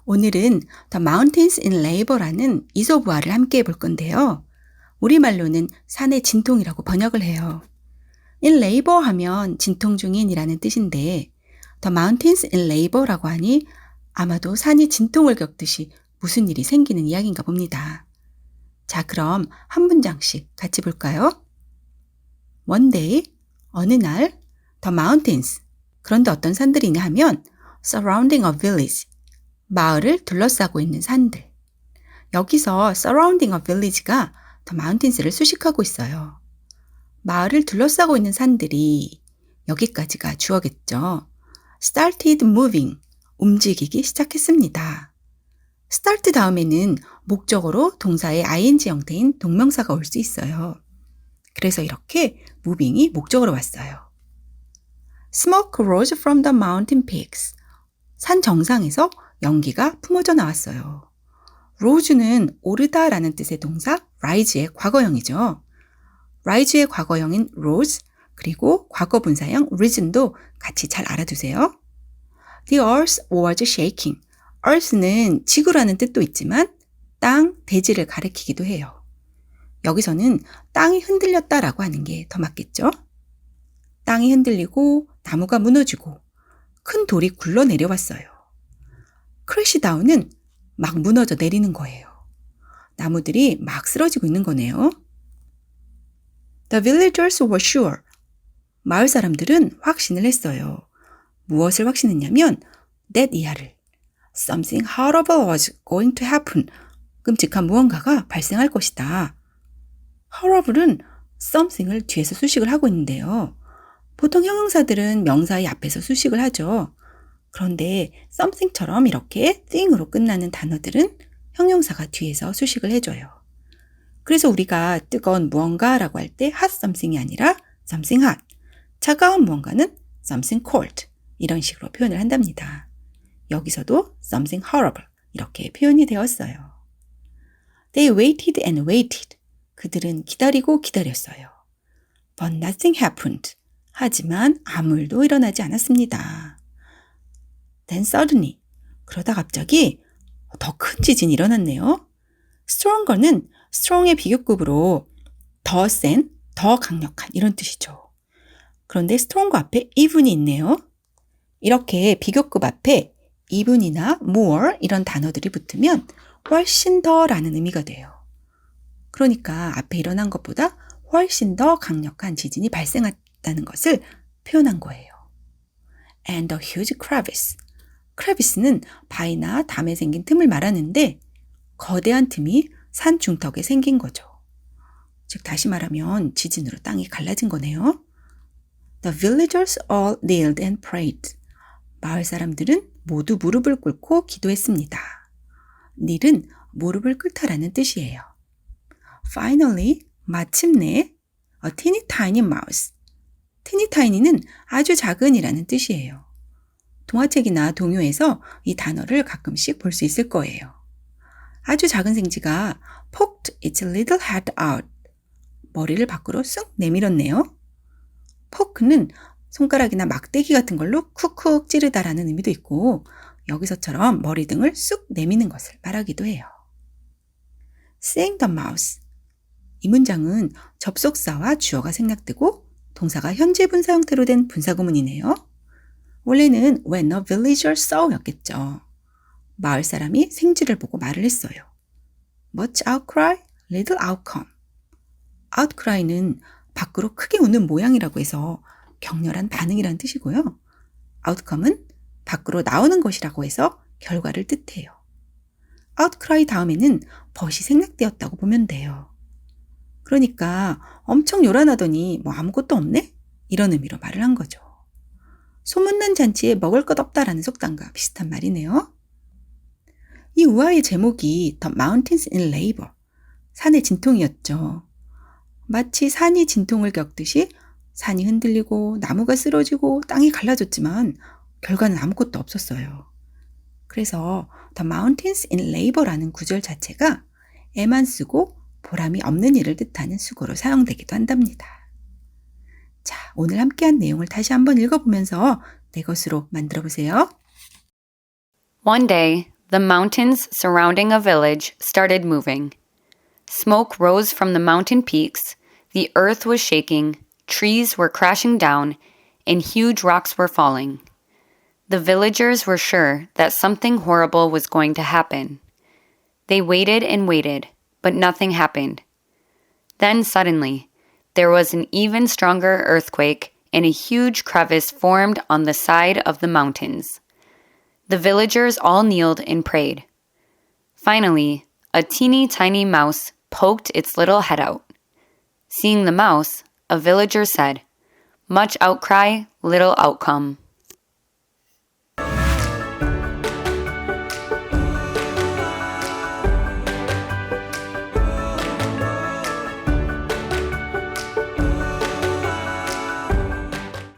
오늘은 The Mountains in Labor라는 이솝우화를 함께 해볼 건데요. 우리말로는 산의 진통이라고 번역을 해요. In labor 하면 진통 중인이라는 뜻인데 The Mountains in Labor라고 하니 아마도 산이 진통을 겪듯이 무슨 일이 생기는 이야기인가 봅니다. 자, 그럼 한 문장씩 같이 볼까요? One day, 어느 날, The mountains, 그런데 어떤 산들이냐 하면 surrounding a village, 마을을 둘러싸고 있는 산들. 여기서 surrounding a village가 The mountains를 수식하고 있어요. 마을을 둘러싸고 있는 산들이 여기까지가 주어겠죠. started moving, 움직이기 시작했습니다. start 다음에는 목적어로 동사의 ing 형태인 동명사가 올 수 있어요. 그래서 이렇게 moving이 목적어로 왔어요. Smoke rose from the mountain peaks. 산 정상에서 연기가 품어져 나왔어요. rose는 오르다라는 뜻의 동사 rise의 과거형이죠. rise의 과거형인 rose 그리고 과거 분사형 risen도 같이 잘 알아두세요. The earth was shaking. earth는 지구라는 뜻도 있지만 땅, 대지를 가리키기도 해요. 여기서는 땅이 흔들렸다라고 하는 게 더 맞겠죠? 땅이 흔들리고 나무가 무너지고 큰 돌이 굴러 내려왔어요. 크래시 다운은 막 무너져 내리는 거예요. 나무들이 막 쓰러지고 있는 거네요. The villagers were sure. 마을 사람들은 확신을 했어요. 무엇을 확신했냐면 that 이하를 something horrible was going to happen. 끔찍한 무언가가 발생할 것이다. horrible은 something을 뒤에서 수식을 하고 있는데요. 보통 형용사들은 명사의 앞에서 수식을 하죠. 그런데 something처럼 이렇게 thing으로 끝나는 단어들은 형용사가 뒤에서 수식을 해줘요. 그래서 우리가 뜨거운 무언가라고 할 때 hot something이 아니라 something hot, 차가운 무언가는 something cold 이런 식으로 표현을 한답니다. 여기서도 something horrible 이렇게 표현이 되었어요. They waited and waited. 그들은 기다리고 기다렸어요. But nothing happened. 하지만 아무 일도 일어나지 않았습니다. Then suddenly, 그러다 갑자기 더 큰 지진이 일어났네요. Stronger는 strong의 비교급으로 더 센, 더 강력한 이런 뜻이죠. 그런데 stronger 앞에 even이 있네요. 이렇게 비교급 앞에 even이나 more 이런 단어들이 붙으면 훨씬 더라는 의미가 돼요. 그러니까 앞에 일어난 것보다 훨씬 더 강력한 지진이 발생했다는 것을 표현한 거예요. And a huge crevice. 크레비스는 바위나 담에 생긴 틈을 말하는데 거대한 틈이 산 중턱에 생긴 거죠. 즉 다시 말하면 지진으로 땅이 갈라진 거네요. The villagers all kneeled and prayed. 마을 사람들은 모두 무릎을 꿇고 기도했습니다. kneel은 무릎을 꿇다라는 뜻이에요. Finally, 마침내 a teeny tiny mouse. teeny tiny는 아주 작은이라는 뜻이에요. 동화책이나 동요에서 이 단어를 가끔씩 볼 수 있을 거예요. 아주 작은 생쥐가 poked its little head out. 머리를 밖으로 쑥 내밀었네요. poke는 손가락이나 막대기 같은 걸로 쿡쿡 찌르다라는 의미도 있고 여기서처럼 머리 등을 쑥 내미는 것을 말하기도 해요. Seeing the mouse. 이 문장은 접속사와 주어가 생략되고 동사가 현재 분사 형태로 된 분사구문이네요. 원래는 when a villager saw 였겠죠. 마을 사람이 생쥐를 보고 말을 했어요. Much outcry, little outcome. outcry는 밖으로 크게 우는 모양이라고 해서 격렬한 반응이라는 뜻이고요. outcome은 밖으로 나오는 것이라고 해서 결과를 뜻해요. outcry 다음에는 벗이 생략되었다고 보면 돼요. 그러니까 엄청 요란하더니 뭐 아무것도 없네? 이런 의미로 말을 한 거죠. 소문난 잔치에 먹을 것 없다라는 속담과 비슷한 말이네요. 이 우화의 제목이 The Mountains in Labor, 산의 진통이었죠. 마치 산이 진통을 겪듯이 산이 흔들리고 나무가 쓰러지고 땅이 갈라졌지만 결과는 아무것도 없었어요. 그래서 The Mountains in Labor라는 구절 자체가 애만 쓰고 보람이 없는 일을 뜻하는 수고로 사용되기도 한답니다. 자, 오늘 함께한 내용을 다시 한번 읽어보면서 내 것으로 만들어 보세요. One day, The mountains surrounding a village started moving. Smoke rose from the mountain peaks, the earth was shaking, trees were crashing down, and huge rocks were falling. The villagers were sure that something horrible was going to happen. They waited and waited, but nothing happened. Then suddenly, there was an even stronger earthquake and a huge crevice formed on the side of the mountains. The villagers all kneeled and prayed. Finally, a teeny tiny mouse poked its little head out. Seeing the mouse, a villager said, "Much outcry, little outcome."